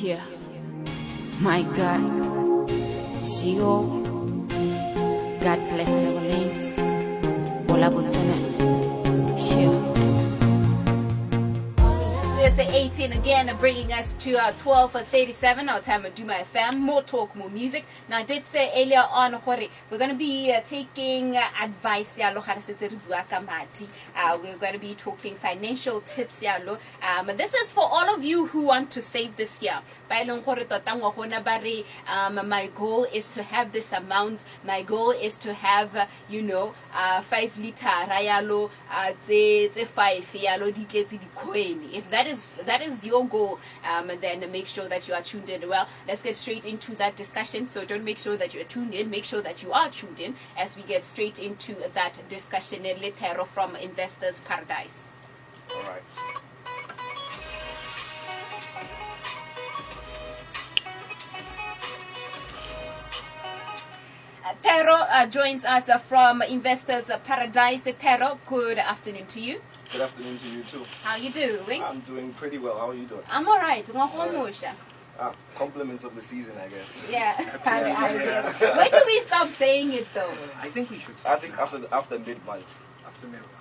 Yeah. My God. CEO. God bless New Orleans. Botswana. Yeah. It's the 18 again, bringing us to 12:37, our time at Duma FM. More talk, more music. Now, I did say earlier on, we're going to be taking advice. We're going to be talking financial tips. This is for all of you who want to save this year. My goal is to have this amount. My goal is to have, 5 liter, 5 If that is your goal, then make sure that you are tuned in. Well, let's get straight into that discussion. So don't make sure that you are tuned in. Make sure that you are tuned in as we get straight into that discussion. Letero from Investors Paradise. All right. Tero joins us from Investors Paradise. Tero, good afternoon to you. Good afternoon to you too. How you doing? I'm doing pretty well. How are you doing? I'm all right. Compliments of the season, I guess. Yeah, I guess. When do we stop saying it though? I think we should I stop. think after mid-month.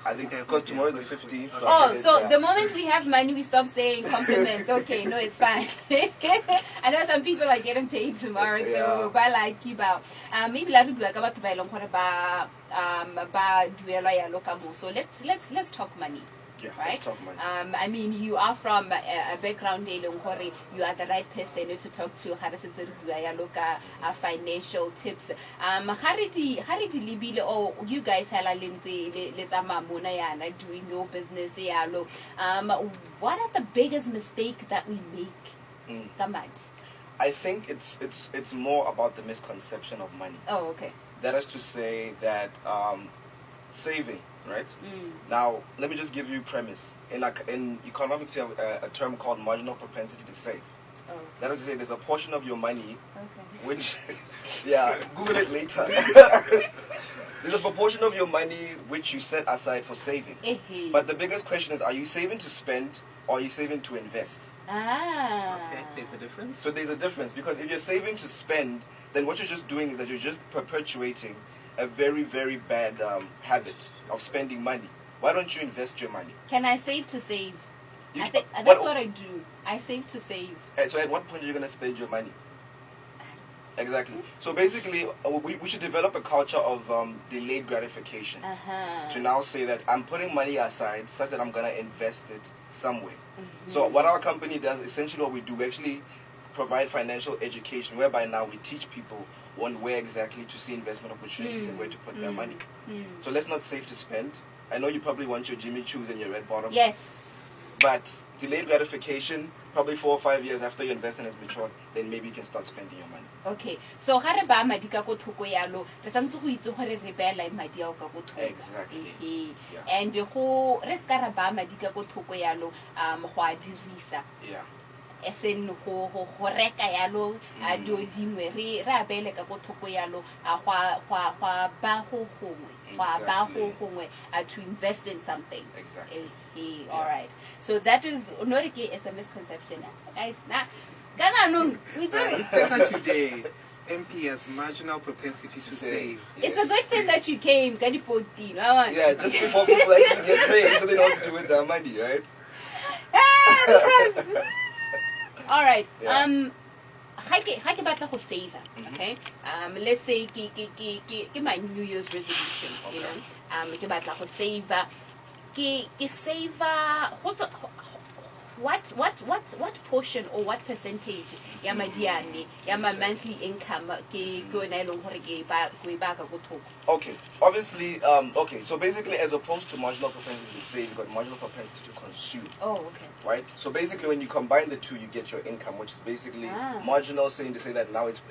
I think because tomorrow is the 15th. So the moment we have money, we stop saying compliments. Okay, no, it's fine. I know some people are getting paid tomorrow, so by like keep out. Maybe la do about to buy long ba duelo ya lokamo. So let's talk money. Yeah, right? let's talk money. I mean, you are from a background you are the right person to talk to. Financial tips. You guys doing your business. What are the biggest mistakes that we make? I think it's more about the misconception of money. Oh, okay. That is to say that saving, right? Now, let me just give you a premise. In economics, you have a term called marginal propensity to save. Oh. That is to say, there's a portion of your money, which, Google it later. There's a proportion of your money which you set aside for saving. But the biggest question is, are you saving to spend or are you saving to invest? Okay, there's a difference. So there's a difference, because if you're saving to spend, then what you're just doing is that you're just perpetuating a very, very bad habit of spending money. Why don't you invest your money? Can I save to save? I think that's what I do. I save to save. So at what point are you going to spend your money? Exactly. So basically, we should develop a culture of delayed gratification. To now say that I'm putting money aside such that I'm going to invest it somewhere. So what our company does, essentially what we do, we actually provide financial education, whereby now we teach people on where exactly to see investment opportunities and where to put their money. So let's not save to spend. I know you probably want your Jimmy Choos and your red bottoms. Yes. But delayed gratification, probably 4 or 5 years after your investment has matured, then maybe you can start spending your money. Okay. So how ba madi ka go thoko yalo? Re santse go itse gore re beela madi a ka go thoko. Exactly. And go re ska ra ba madi ka go thoko yalo go a dirisa. Yeah. Esen go reka yalo a dio dingwe re a beele ka go thoko yalo a gwa ba go gongwe to invest in something. Exactly. All right. So that is a misconception, guys. We do it Today, MPS, marginal propensity to save. It's a good thing that you came, 2014. Yeah, just before people actually get paid, so they know what to do with their money, right? Because, all right. Yeah. Ha ke batla go save, okay? Let's say ke my New Year's resolution, you know. Ke batla go save. Ke save what portion or what percentage ya madiane ya my monthly income ke go na ilong gore ke ba ka go thoko. Okay, obviously, okay, so basically, as opposed to marginal propensity to save, you've got marginal propensity to consume. Oh, okay. Right? So basically, when you combine the two, you get your income, which is basically marginal, saying to say that now it's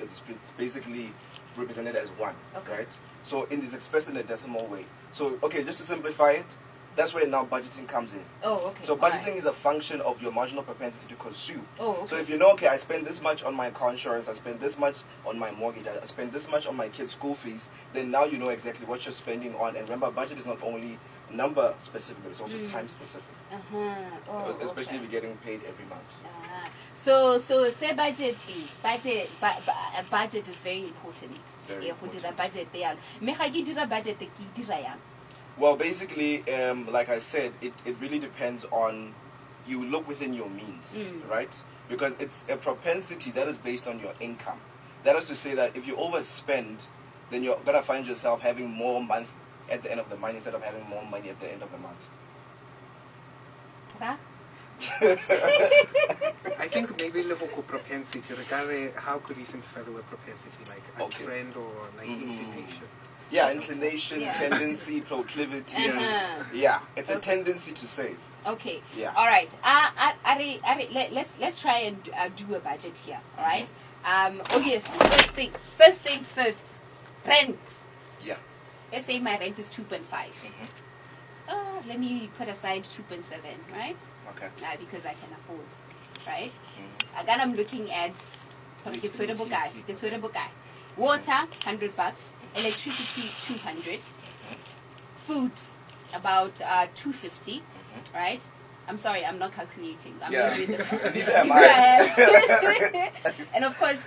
basically represented as one. Okay. Right? So it's expressed in a decimal way. So, okay, just to simplify it, That's where now budgeting comes in. Oh, okay. So budgeting is a function of your marginal propensity to consume. Oh, okay. So if you know, okay, I spend this much on my car insurance, I spend this much on my mortgage, I spend this much on my kids' school fees, then now you know exactly what you're spending on. And remember, budget is not only number specific, but it's also time specific. Oh, Especially okay. if you're getting paid every month. So say budget budget is very important. Very important. Budget there. Me ga ke dira budget ke dira yang. Well, basically, like I said, it really depends on, you look within your means, right? Because it's a propensity that is based on your income. That is to say that if you overspend, then you're going to find yourself having more months at the end of the month instead of having more money at the end of the month. Huh? I think maybe level of propensity, regarding how could we simplify the word propensity, like a trend or like inclination? Yeah, inclination, Yeah. tendency, proclivity. Yeah, it's a tendency to save. Okay. Yeah. All right. Let's try and do a budget here. All right. Obviously, first things first. Rent. Yeah. Let's say my rent is 2.5. Let me put aside 2.7, right? Okay. Because I can afford, right? Again, I'm looking at water, $100, electricity, 200, food, about 250, right? I'm sorry, I'm not calculating. I'm not doing this. Neither am I. And of course,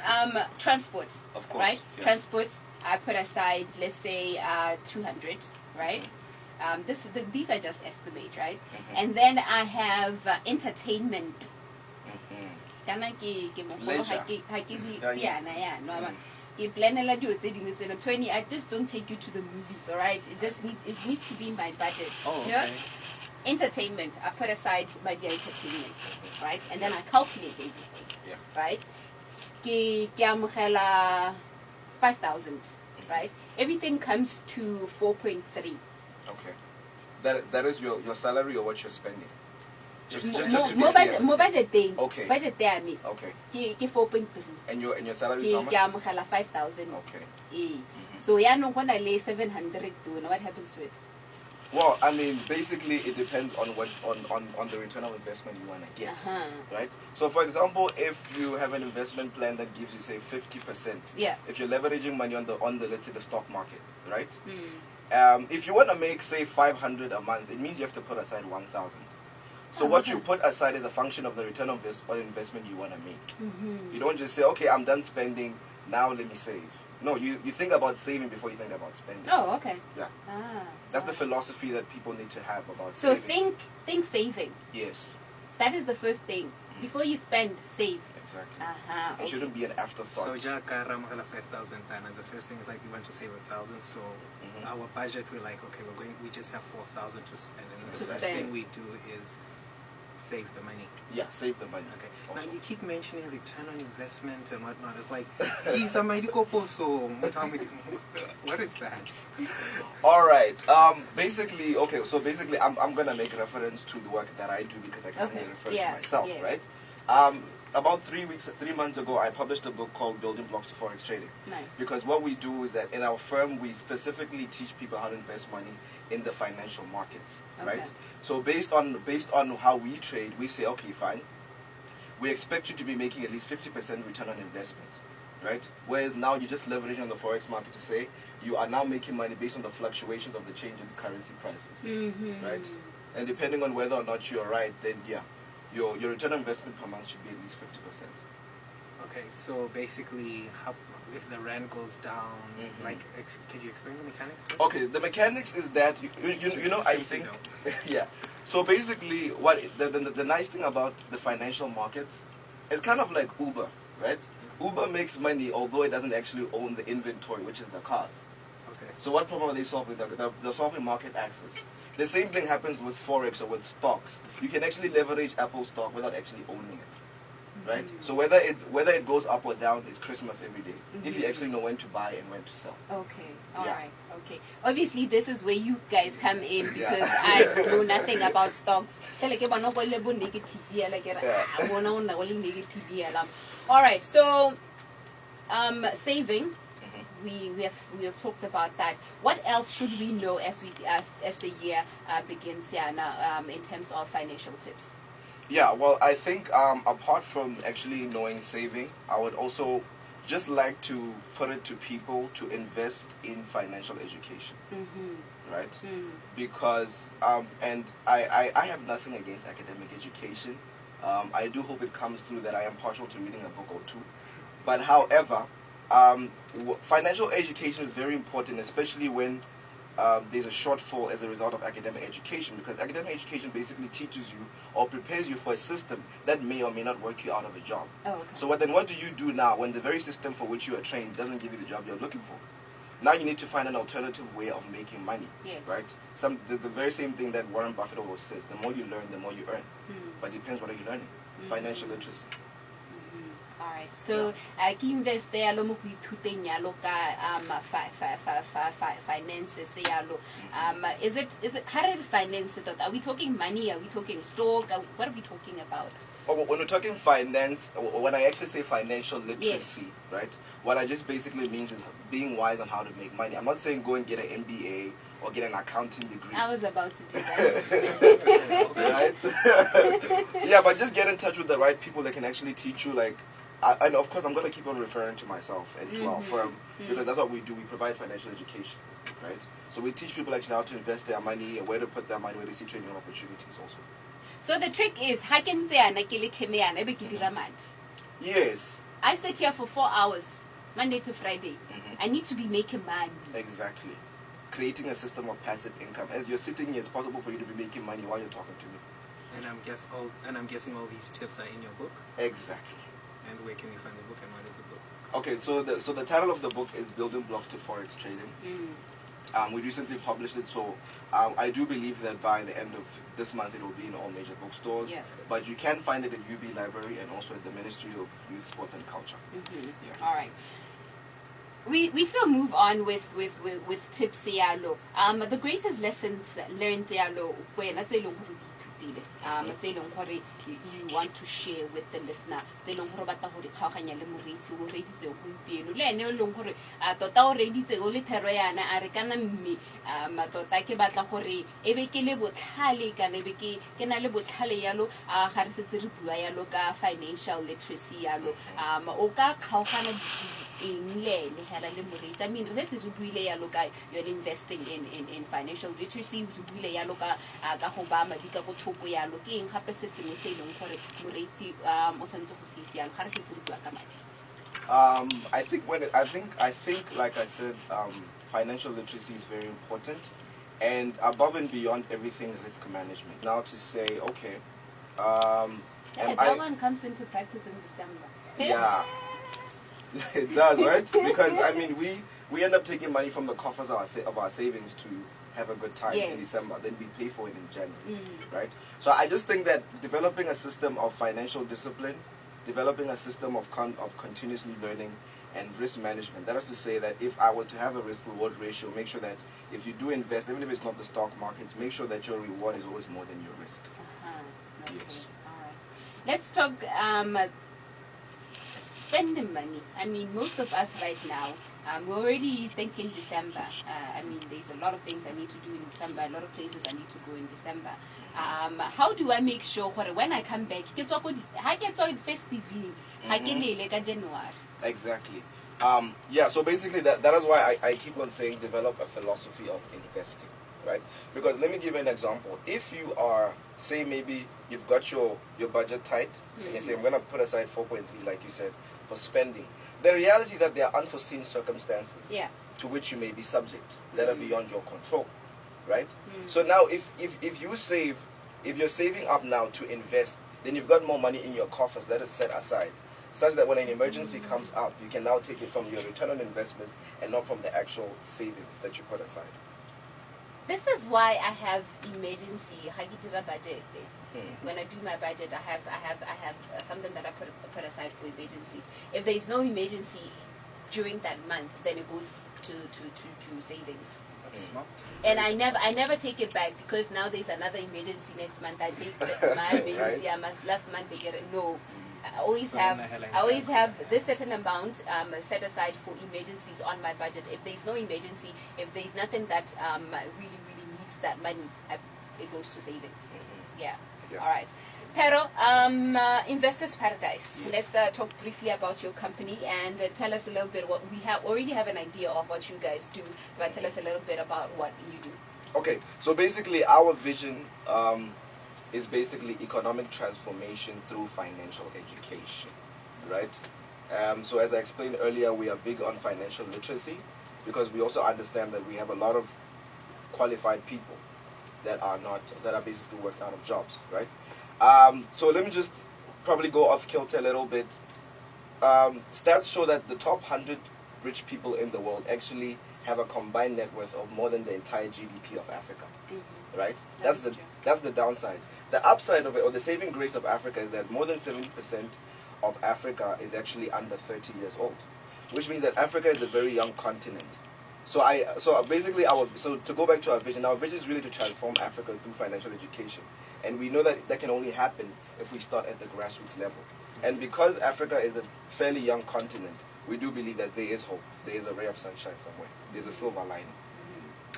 transport. Of course. Right? Yeah. Transport, I put aside, let's say, 200, right? These are just estimate, right? And then I have entertainment. Leisure. I just don't take you to the movies, all right? It needs to be in my budget. Oh, You know? okay. Entertainment, I put aside my dear entertainment, right? And then I calculate everything, Yeah. right? Ke amogela 5,000, right? Everything comes to 4.3. Okay. That is your salary or what you're spending? Just to be More clear. budget thing. Okay. Budget there, I mean. Okay. Ke 4.3. And your salary is how Ke much? amogela 5,000. Okay. So yeah, no gonna lay 700 to. Now what happens to it? Well, I mean, basically, it depends on what on the return of investment you want to get, right? So, for example, if you have an investment plan that gives you, say, 50%, Yeah. if you're leveraging money on the let's say the stock market, right? If you want to make, say, 500 a month, it means you have to put aside 1,000. So what you put aside is a function of the return of investment you want to make. You don't just say, okay, I'm done spending, now let me save. No, you think about saving before you think about spending. Oh, okay. Yeah. That's the philosophy that people need to have about So saving. think saving. Yes, That is the first thing. Before you spend, save. exactly. It shouldn't be an afterthought. So Jaka Ramagala 5,000 and the first thing is like we want to save 1,000, so our budget we're like, okay, we just have 4,000 to spend, and the first thing we do is save the money. Yeah, save the money. Okay. Also. Now you keep mentioning return on investment and whatnot. It's like, what is that? All right. Basically, I'm gonna make reference to the work that I do because I can only refer to myself, right? About 3 months ago, I published a book called Building Blocks to Forex Trading. Nice. Because what we do is that in our firm, we specifically teach people how to invest money in the financial markets, right? So based on how we trade, we say, okay, fine. We expect you to be making at least 50% return on investment, right? Whereas now you're just leveraging on the Forex market to say you are now making money based on the fluctuations of the change in currency prices, right? And depending on whether or not you're right, then yeah, your return on investment per month should be at least 50%. Okay, so basically, if the rand goes down, like, can you explain the mechanics? Okay, the mechanics is that you know I think yeah. So basically, what the nice thing about the financial markets, it's kind of like Uber, right? Uber makes money although it doesn't actually own the inventory, which is the cars. Okay. So what problem are they solving? They're solving market access. The same thing happens with Forex or with stocks. You can actually leverage Apple stock without actually owning it, right? So whether it goes up or down, it's Christmas every day. If you actually know when to buy and when to sell. Okay, all right, okay. Obviously, this is where you guys come in because I know nothing about stocks. All right, so saving, we have talked about that. What else should we know as the year begins here now in terms of financial tips? Yeah, well, I think apart from actually knowing saving, I would also just like to put it to people to invest in financial education, right? Because, and I have nothing against academic education. I do hope it comes through that I am partial to reading a book or two. But however, financial education is very important, especially when there's a shortfall as a result of academic education, because academic education basically teaches you or prepares you for a system that may or may not work you out of a job. Oh, okay. So then what do you do now when the very system for which you are trained doesn't give you the job you're looking for? Now you need to find an alternative way of making money, yes. right? The very same thing that Warren Buffett always says, the more you learn, the more you earn. But it depends what are you learning. Financial literacy. Alright, so ke invest yalo mo go ithuteng yalo ka finances yalo. Is it how do you finance it? Are we talking money? Are we talking stock? What are we talking about? Oh, when we're talking finance, when I actually say financial literacy, yes. right? What I just basically means is being wise on how to make money. I'm not saying go and get an MBA or get an accounting degree. I was about to do that. Right? Yeah, but just get in touch with the right people that can actually teach you, like, and of course I'm going to keep on referring to myself and to our firm, because that's what we do. We provide financial education, right? So we teach people actually how to invest their money, where to put their money, where to see trading opportunities also. So the trick is, yes. I sit here for 4 hours, Monday to Friday. I need to be making money. Exactly. Creating a system of passive income. As you're sitting here, it's possible for you to be making money while you're talking to me. And I'm guessing all these tips are in your book. Exactly. And where can we find the book and what is the book? Okay, so the title of the book is Building Blocks to Forex Trading. We recently published it, so I do believe that by the end of this month it will be in all major bookstores. Yeah. But you can find it at UB Library and also at the Ministry of Youth, Sports and Culture. Yeah. All right. We still move on with tips yalo. The greatest lessons learned yalo when let's say you want to share with the listener. Financial literacy I mean, you're investing in financial literacy. I think like I said, financial literacy is very important, and above and beyond everything, risk management. Now to say, okay, that one comes into practice in December. Yeah. It does, right? Because I mean, we end up taking money from the coffers of our savings to have a good time in December. Then we pay for it in January, right? So I just think that developing a system of financial discipline, developing a system of continuously learning and risk management. That is to say that if I were to have a risk-reward ratio, make sure that if you do invest, even if it's not the stock markets, make sure that your reward is always more than your risk. Okay. Yes. All right. Let's talk spending money. I mean, most of us right now, we're already thinking December. I mean, there's a lot of things I need to do in December, a lot of places I need to go in December. How do I make sure when I come back, I get to festive January? Exactly. Yeah, so basically that is why I keep on saying develop a philosophy of investing, right? Because let me give you an example. If you are, say maybe you've got your budget tight, and you say, I'm going to put aside 4.3, like you said, for spending. The reality is that there are unforeseen circumstances to which you may be subject that are beyond your control, right? So now if you're saving up now to invest, then you've got more money in your coffers that is set aside, such that when an emergency comes up, you can now take it from your return on investment and not from the actual savings that you put aside. This is why I have emergency budget. When I do my budget, I have something that I put aside for emergencies. If there is no emergency during that month, then it goes to savings. That's smart. And I never take it back, because now there's another emergency next month. I take my emergency. Last month they get it. No, I always have this certain amount set aside for emergencies on my budget. If there's no emergency, if there's nothing that really needs that money, it goes to savings. Yeah. All right. Pero, Investors Paradise. Yes. Let's talk briefly about your company and tell us a little bit what we already have an idea of what you guys do, but tell us a little bit about what you do. Okay, so basically our vision is basically economic transformation through financial education, right? So as I explained earlier, we are big on financial literacy because we also understand that we have a lot of qualified people that are basically working out of jobs, right? So let me just probably go off kilter a little bit. Stats show that the top 100 rich people in the world actually have a combined net worth of more than the entire GDP of Africa, right? That's the downside. The upside of it, or the saving grace of Africa, is that more than 70% of Africa is actually under 30 years old, which means that Africa is a very young continent. So basically to go back to our vision is really to transform Africa through financial education. And we know that can only happen if we start at the grassroots level. And because Africa is a fairly young continent, we do believe that there is hope. There is a ray of sunshine somewhere. There's a silver lining.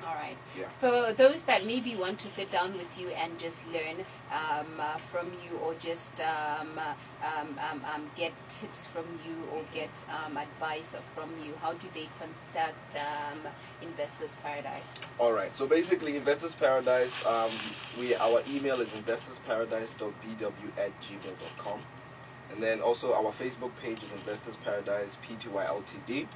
All right. Yeah. For those that maybe want to sit down with you and just learn from you, or just get tips from you, or get advice from you, how do they contact Investors Paradise? All right. So basically, Investors Paradise, our email is investorsparadise.bw@gmail.com. And then also our Facebook page is Investors Paradise Pty Ltd.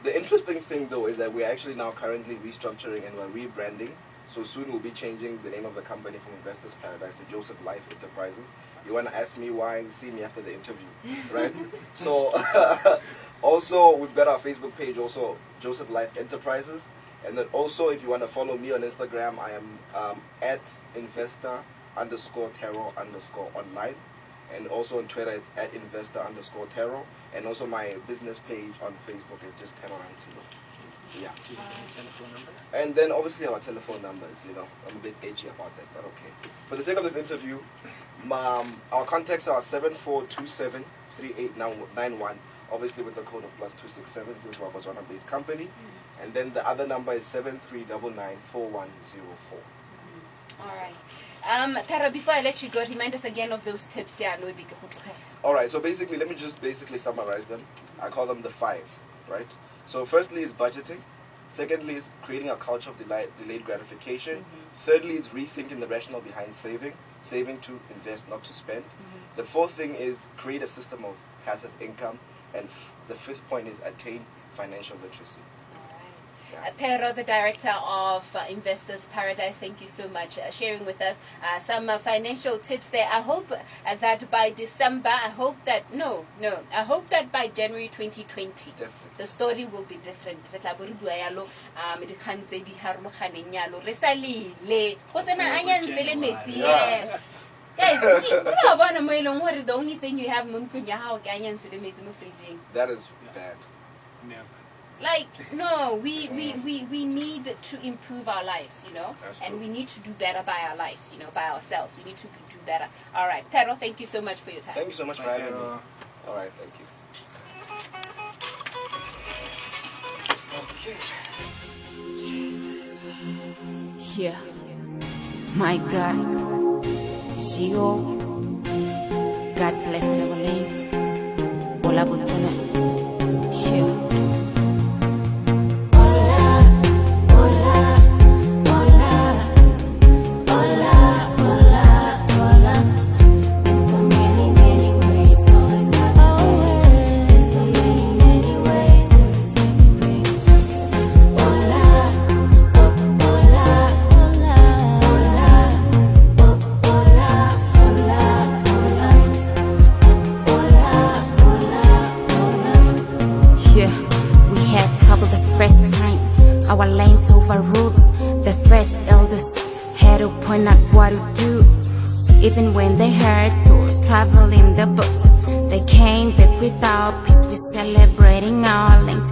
The interesting thing though is that we're actually now currently restructuring and we're rebranding. So soon we'll be changing the name of the company from Investors Paradise to Joseph Life Enterprises. You want to ask me why? See me after the interview, right? So also we've got our Facebook page, also Joseph Life Enterprises. And then also if you want to follow me on Instagram, I am at investor_terror_online. And also on Twitter, it's at investor_terror. And also my business page on Facebook is just Terror Antilo. Yeah. Telephone numbers? And then obviously our telephone numbers, I'm a bit edgy about that, but okay. For the sake of this interview, our contacts are 74273891, obviously with the code of +267 since we're a Botswana-based company. And then the other number is 73994104. All right. Tara, before I let you go, remind us again of those tips. All right, so basically, let me just summarize them. I call them the 5, right? So firstly is budgeting. Secondly is creating a culture of delayed gratification. Thirdly is rethinking the rationale behind saving to invest, not to spend. The fourth thing is create a system of passive income. And the fifth point is attain financial literacy. Tero, the director of Investors Paradise, thank you so much sharing with us some financial tips there. I hope that by December, I hope that by January 2020, the story will be different. Guys, the only thing you have that is bad. Never. Like, no, we need to improve our lives, and we need to do better by our lives, by ourselves. We need to do better. All right, Tero, thank you so much for your time. Thank you so much for having me. All right, thank you. Okay. Yeah. My God. CEO. God bless our lanes. Bola Botswana. Yeah. Our lanes overruled. The first elders had to point out what to do. Even when they heard to travel in the boats, they came back without peace. We're celebrating our lanes.